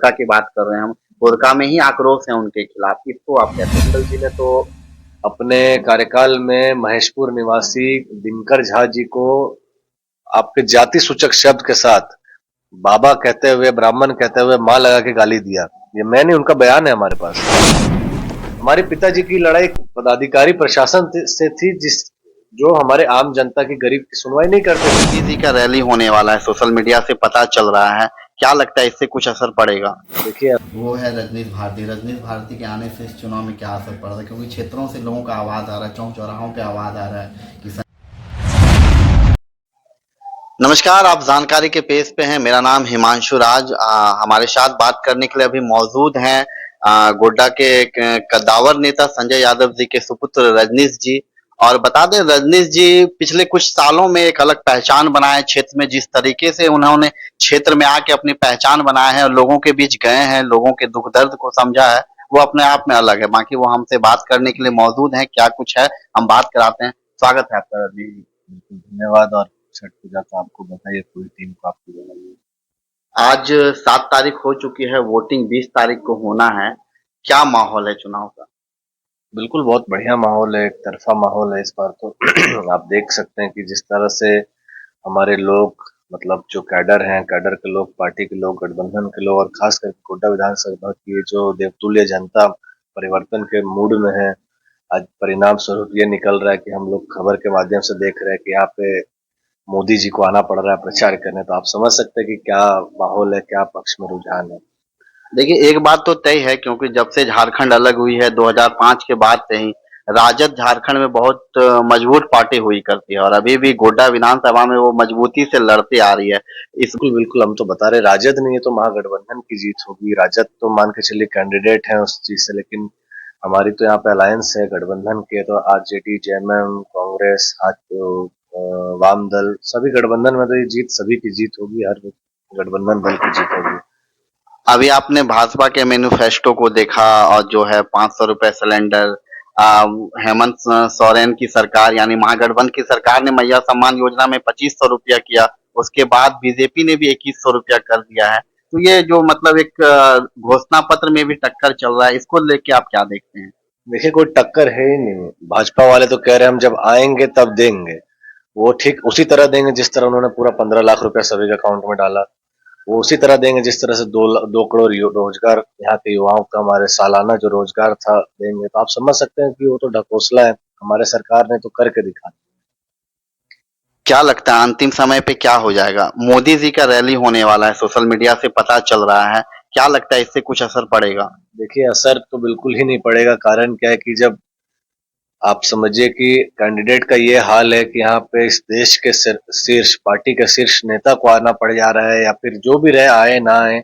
गोरका की बात कर रहे हैं हम, गोरका में ही आक्रोश है उनके खिलाफ, इसको आप कैसे अटल जी ने तो अपने कार्यकाल में महेशपुर निवासी दिनकर झा जी को आपके जाति सूचक शब्द के साथ बाबा कहते हुए, ब्राह्मण कहते हुए मां लगा के गाली दिया। ये मैं नहीं, उनका बयान है हमारे पास। हमारे पिताजी की लड़ाई पदाधिकारी प्रशासन से थी, जिस जो हमारे आम जनता की, गरीब की सुनवाई नहीं करते थे। मोदी जी का रैली होने वाला है, सोशल मीडिया से पता चल रहा है, क्या लगता है इससे कुछ असर पड़ेगा? देखिए, वो है रजनीश भारती। रजनीश भारती के आने से इस चुनाव में क्या असर पड़ रहा है, क्योंकि क्षेत्रों से लोगों का आवाज़ आ रहा है, चौक चौराहों पे आवाज़ आ रहा है कि नमस्कार, आप जानकारी के पेज पे हैं। मेरा नाम हिमांशु राज। हमारे साथ बात करने के लिए अभी मौजूद हैं गोड्डा के कद्दावर नेता संजय यादव जी के सुपुत्र रजनीश जी। और बता दें, रजनीश जी पिछले कुछ सालों में एक अलग पहचान बनाए क्षेत्र में। जिस तरीके से उन्होंने क्षेत्र में आके अपनी पहचान बनाया है और लोगों के बीच गए हैं, लोगों के दुख दर्द को समझा है, वो अपने आप में अलग है। बाकी वो हमसे बात करने के लिए मौजूद हैं, क्या कुछ है हम बात कराते हैं। स्वागत है आपका रजनीश जी। धन्यवाद। और छठ पूजा तो आपको बताइए, पूरी टीम को आपकी बनाइए। आज 7 तारीख हो चुकी है, वोटिंग 20 तारीख को होना है। क्या माहौल है चुनाव का? बिल्कुल, बहुत बढ़िया माहौल है, एक तरफा माहौल है इस बार तो। आप देख सकते हैं कि जिस तरह से हमारे लोग, मतलब जो कैडर हैं, कैडर के लोग, पार्टी के लोग, गठबंधन के लोग और खास करके गोड्डा विधानसभा की जो देवतुल्य जनता परिवर्तन के मूड में है। आज परिणाम स्वरूप ये निकल रहा है कि हम लोग खबर के माध्यम से देख रहे हैं कि यहाँ पे मोदी जी को आना पड़ रहा है प्रचार करने। तो आप समझ सकते हैं कि क्या माहौल है, क्या पक्ष में रुझान है। देखिए, एक बात तो तय है, क्योंकि जब से झारखंड अलग हुई है 2005 के बाद से ही राजद झारखंड में बहुत मजबूत पार्टी हुई करती है, और अभी भी गोड्डा विधानसभा में वो मजबूती से लड़ती आ रही है। इस बिल्कुल बिल्कुल, हम तो बता रहे राजद नहीं है तो महागठबंधन की जीत होगी। राजद तो मान के चलिए कैंडिडेट है उस चीज से, लेकिन हमारी तो यहाँ पे अलायंस है गठबंधन के। तो आरजेडी, जेएमएम, कांग्रेस, आज तो वाम दल, सभी गठबंधन में तो ये जीत, सभी की जीत होगी। हर गठबंधन दल की जीत होगी। अभी आपने भाजपा के मैनिफेस्टो को देखा, और जो है 500 रुपए सिलेंडर, हेमंत सोरेन की सरकार यानी महागठबंधन की सरकार ने मैया सम्मान योजना में 2500 रुपया किया। उसके बाद बीजेपी ने भी 2100 रुपया कर दिया है। तो ये जो मतलब एक घोषणा पत्र में भी टक्कर चल रहा है, इसको लेके आप क्या देखते हैं? देखिए, कोई टक्कर है ही नहीं। भाजपा वाले तो कह रहे हैं हम जब आएंगे तब देंगे। वो ठीक उसी तरह देंगे जिस तरह उन्होंने पूरा 15 लाख रुपया सभी के अकाउंट में डाला। वो उसी तरह देंगे जिस तरह से 2 करोड़ रोजगार यहाँ के युवाओं का, हमारे सालाना जो रोजगार था, देंगे। तो आप समझ सकते हैं कि वो तो ढकोसला है। हमारे सरकार ने तो करके दिखा। क्या लगता है अंतिम समय पे क्या हो जाएगा? मोदी जी का रैली होने वाला है, सोशल मीडिया से पता चल रहा है, क्या लगता है इससे कुछ असर पड़ेगा? देखिए, असर तो बिल्कुल ही नहीं पड़ेगा। कारण क्या है कि जब आप समझिए कि कैंडिडेट का ये हाल है कि यहाँ पे इस देश के शीर्ष पार्टी के शीर्ष नेता को आना पड़ जा रहा है, या फिर जो भी रहे, आए ना आए,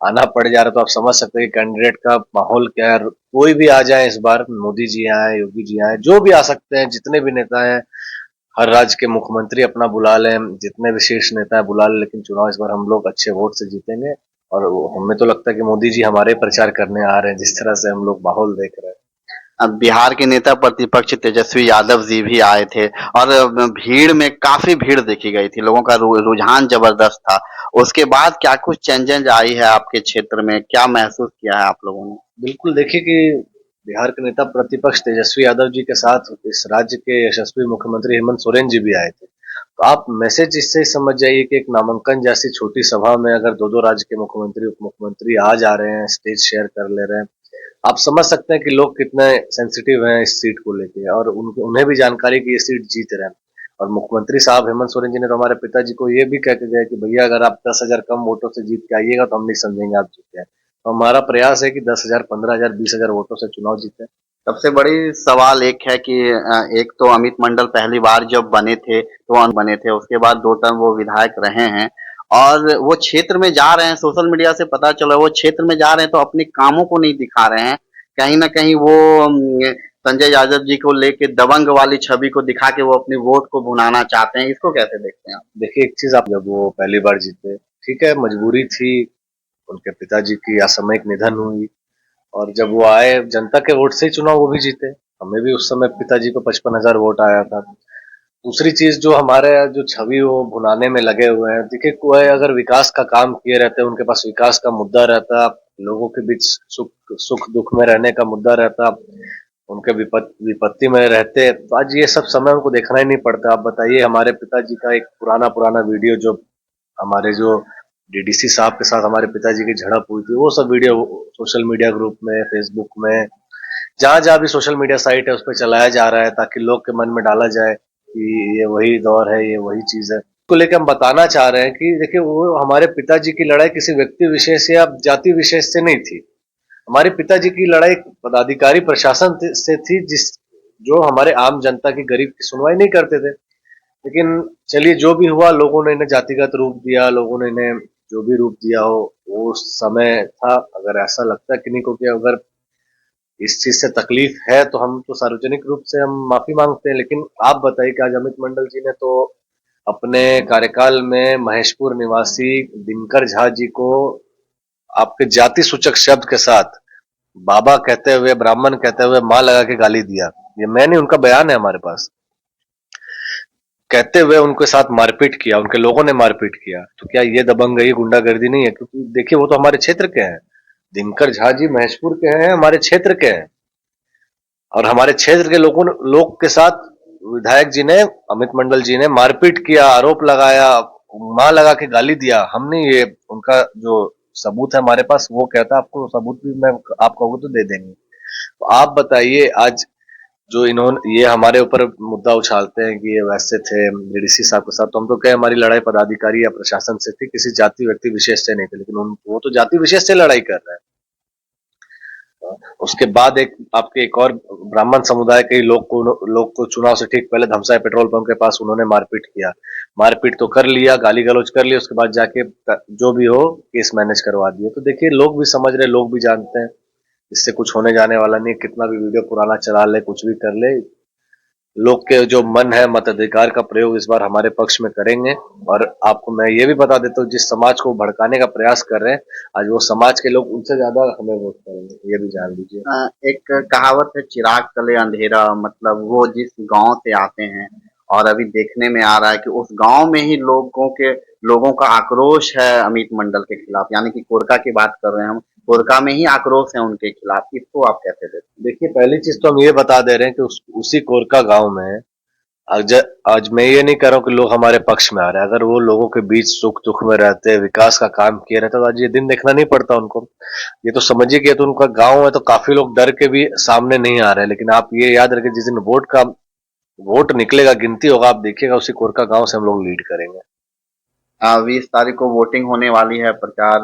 आना पड़ जा रहा है। तो आप समझ सकते हैं कि कैंडिडेट का माहौल क्या है। कोई भी आ जाए इस बार, मोदी जी आए, योगी जी आए, जो भी आ सकते हैं, जितने भी नेता हैं, हर राज्य के मुख्यमंत्री अपना बुला लें, जितने भी शीर्ष नेता है बुला लें, लेकिन चुनाव इस बार हम लोग अच्छे वोट से जीतेंगे। और हमें तो लगता है कि मोदी जी हमारे प्रचार करने आ रहे हैं, जिस तरह से हम लोग माहौल देख रहे हैं। अब बिहार के नेता प्रतिपक्ष तेजस्वी यादव जी भी आए थे, और भीड़ में काफी भीड़ देखी गई थी, लोगों का रुझान जबरदस्त था। उसके बाद क्या कुछ चेंजेस आई है आपके क्षेत्र में, क्या महसूस किया है आप लोगों ने? बिल्कुल, देखिए कि बिहार के नेता प्रतिपक्ष तेजस्वी यादव जी के साथ इस राज्य के यशस्वी मुख्यमंत्री हेमंत सोरेन जी भी आए थे। तो आप मैसेज इससे समझ जाइए कि एक नामांकन जैसी छोटी सभा में अगर दो दो राज्य के मुख्यमंत्री, उप मुख्यमंत्री आ जा रहे हैं, स्टेज शेयर कर ले रहे हैं, आप समझ सकते हैं कि लोग कितने सेंसिटिव हैं इस सीट को लेके। और उन्हें भी जानकारी कि ये सीट जीत रहे हैं। और मुख्यमंत्री साहब हेमंत सोरेन जी ने तो हमारे पिताजी को ये भी कह के गए कि भैया अगर आप 10,000 कम वोटों से जीत के आइएगा तो हम नहीं समझेंगे आप जीते हैं। तो हमारा प्रयास है कि 10,000, 15,000, 20,000 वोटों से चुनाव जीते। सबसे बड़ी सवाल एक है कि एक तो अमित मंडल पहली बार जब बने थे, उसके बाद 2 टर्म वो विधायक रहे हैं, और वो क्षेत्र में जा रहे हैं, सोशल मीडिया से पता चला वो क्षेत्र में जा रहे हैं तो अपने कामों को नहीं दिखा रहे हैं। कहीं ना कहीं वो संजय यादव जी को लेके दबंग वाली छवि को दिखा के वो अपनी वोट को भुनाना चाहते हैं, इसको कैसे देखते हैं आप? देखिए, एक चीज, आप, जब वो पहली बार जीते, ठीक है, मजबूरी थी, उनके पिताजी की असामयिक निधन हुई। और जब वो आए, जनता के वोट से ही चुनाव वो भी जीते। हमें भी उस समय पिताजी को 55,000 वोट आया था। दूसरी चीज, जो हमारे जो छवि वो भुनाने में लगे हुए हैं, देखिए कोई अगर विकास का काम किए रहते, उनके पास विकास का मुद्दा रहता, लोगों के बीच सुख दुख में रहने का मुद्दा रहता, उनके विपत्ति में रहते, तो आज ये सब समय उनको देखना ही नहीं पड़ता। आप बताइए, हमारे पिताजी का एक पुराना पुराना वीडियो जो हमारे जो डीडीसी साहब के साथ हमारे पिताजी की झड़प हुई थी, वो सब वीडियो सोशल मीडिया ग्रुप में, फेसबुक में, जहां जहां भी सोशल मीडिया साइट है उस पर चलाया जा रहा है, ताकि लोग के मन में डाला जाए कि ये वही दौर है, ये वही चीज है। को लेकर हम बताना चाह रहे हैं कि देखिए, वो हमारे पिताजी की लड़ाई किसी व्यक्ति विशेष या जाति विशेष से नहीं थी। हमारे पिताजी की लड़ाई पदाधिकारी प्रशासन से थी, जिस जो हमारे आम जनता की, गरीब की सुनवाई नहीं करते थे। लेकिन चलिए, जो भी हुआ, लोगों ने इन्हें जातिगत रूप दिया, लोगों ने इन्हें जो भी रूप दिया हो, वो समय था। अगर ऐसा लगता है किन्हीं को कि अगर इस चीज से तकलीफ है, तो हम तो सार्वजनिक रूप से हम माफी मांगते हैं। लेकिन आप बताइए कि आज अमित मंडल जी ने तो अपने कार्यकाल में महेशपुर निवासी दिनकर झा जी को आपके जाति सूचक शब्द के साथ बाबा कहते हुए, ब्राह्मण कहते हुए, मां लगा के गाली दिया। ये मैं नहीं, उनका बयान है हमारे पास। कहते हुए उनके साथ मारपीट किया, उनके लोगों ने मारपीट किया। तो क्या ये दबंगई, गुंडागर्दी नहीं है? क्योंकि देखिए, वो तो हमारे क्षेत्र के हैं। दिनकर झा जी महेशपुर के हैं, हमारे क्षेत्र के हैं, और हमारे क्षेत्र के लोग के साथ विधायक जी ने, अमित मंडल जी ने मारपीट किया, आरोप लगाया, मां लगा के गाली दिया। हमने ये, उनका जो सबूत है हमारे पास, वो कहता, आपको सबूत भी मैं आप कहोगे तो दे देंगे। तो आप बताइए, आज जो इन्होंने ये हमारे ऊपर मुद्दा उछालते हैं कि ये वैसे थे डीडीसी साहब के साथ, तो हम तो कहे हमारी लड़ाई पदाधिकारी या प्रशासन से थी, किसी जाति व्यक्ति विशेष से नहीं थी। लेकिन वो तो जाति विशेष से लड़ाई कर रहे हैं। उसके बाद एक और ब्राह्मण समुदाय के लोग को चुनाव से ठीक पहले धमसाई पेट्रोल पंप के पास उन्होंने मारपीट किया। मारपीट तो कर लिया, गाली गलौज कर लिया, उसके बाद जाके जो भी हो केस मैनेज करवा दिया। तो देखिए, लोग भी समझ रहे, लोग भी जानते हैं, इससे कुछ होने जाने वाला नहीं। कितना भी वीडियो पुराना चला ले, कुछ भी कर ले, लोग के जो मन है, मताधिकार का प्रयोग इस बार हमारे पक्ष में करेंगे। और आपको मैं ये भी बता देता हूँ, जिस समाज को भड़काने का प्रयास कर रहे हैं, आज वो समाज के लोग उनसे ज्यादा हमें वोट करेंगे, ये भी जान लीजिए। एक कहावत है, चिराग तले अंधेरा। मतलब वो जिस गांव से आते हैं, और अभी देखने में आ रहा है कि उस गांव में ही लोगों का आक्रोश है अमित मंडल के खिलाफ, यानी कि कोरका की बात कर रहे हैं हम। कोरका में ही आक्रोश है उनके खिलाफ। इसको आप कैसे देखते हैं? देखिए, पहली चीज तो हम ये बता दे रहे हैं कि उसी कोरका गांव में आज मैं ये नहीं कह रहा हूँ कि लोग हमारे पक्ष में आ रहे हैं। अगर वो लोगों के बीच सुख दुख में रहते, विकास का काम किए रहते, तो आज ये दिन देखना नहीं पड़ता उनको। ये तो समझिए कि तो उनका गांव है, तो काफी लोग डर के भी सामने नहीं आ रहे। लेकिन आप ये याद रखिए, जिस दिन वोट निकलेगा, गिनती होगा, आप देखिएगा, उसी कोरका गांव से हम लोग लीड करेंगे। 20 तारीख को वोटिंग होने वाली है। प्रचार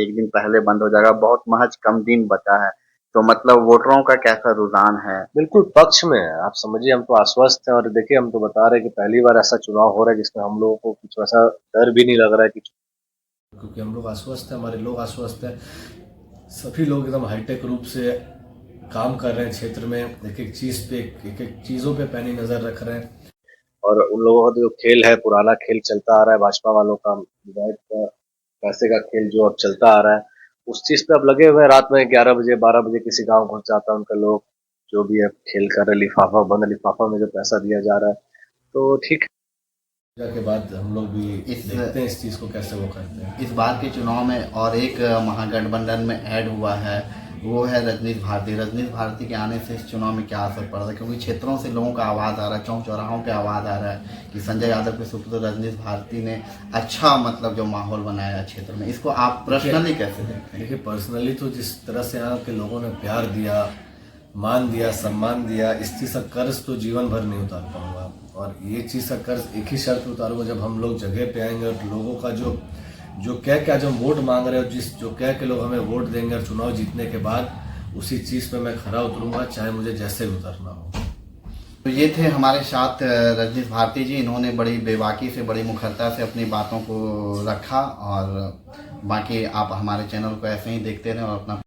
एक दिन पहले बंद हो जाएगा। बहुत महज कम दिन बचा है। तो मतलब वोटरों का कैसा रुझान है? बिल्कुल पक्ष में है, आप समझिए, हम तो आश्वस्त हैं। और देखिए, हम तो बता रहे हैं कि पहली बार ऐसा चुनाव हो रहा है जिसमें हम लोगों को कुछ ऐसा डर भी नहीं लग रहा है कि, क्योंकि हम लोग आश्वस्त हैं, हमारे लोग आश्वस्त हैं, सभी लोग एकदम हाईटेक रूप से काम कर रहे हैं क्षेत्र में, एक एक चीज पे, एक एक चीजों पे पैनी नजर रख रहे हैं। और उन लोगों का जो खेल है, पुराना खेल चलता आ रहा है, भाजपा वालों का विधायक का पैसे का खेल जो अब चलता आ रहा है, उस चीज पे अब लगे हुए हैं। रात में 11 बजे 12 बजे किसी गांव घुस जाता है उनका लोग, जो भी है खेल कर रहे, लिफाफा बंद, लिफाफा में जो पैसा दिया जा रहा है, तो ठीक है। के बाद हम लोग भी देखते हैं इस चीज को कैसे वो करते हैं। इस बार के चुनाव में और एक महागठबंधन में ऐड हुआ है, वो है रजनीश भारती। रजनीश भारती के आने से इस चुनाव में क्या असर पड़ रहा है? क्योंकि क्षेत्रों से लोगों का आवाज़ आ रहा है, चौक चौराहों पे आवाज़ आ रहा है कि संजय यादव के सुपुत्र रजनीश भारती ने अच्छा मतलब जो माहौल बनाया है क्षेत्र में। इसको आप पर्सनली कैसे देखते हैं? देखिए, पर्सनली तो जिस तरह से यहाँ के लोगों ने प्यार दिया, मान दिया, सम्मान दिया, इस चीज़ का कर्ज तो जीवन भर नहीं उतार पाऊंगा। और ये चीज़ का कर्ज एक ही शर्त उतारूंगा, जब हम लोग जगह पे आएंगे और लोगों का जो कह के आज हम वोट मांग रहे हो, जो कह के लोग हमें वोट देंगे, और चुनाव जीतने के बाद उसी चीज़ पे मैं खरा उतरूंगा, चाहे मुझे जैसे भी उतरना हो। तो ये थे हमारे साथ रजनीश भारती जी। इन्होंने बड़ी बेबाकी से, बड़ी मुखरता से अपनी बातों को रखा। और बाकी आप हमारे चैनल को ऐसे ही देखते रहें और अपना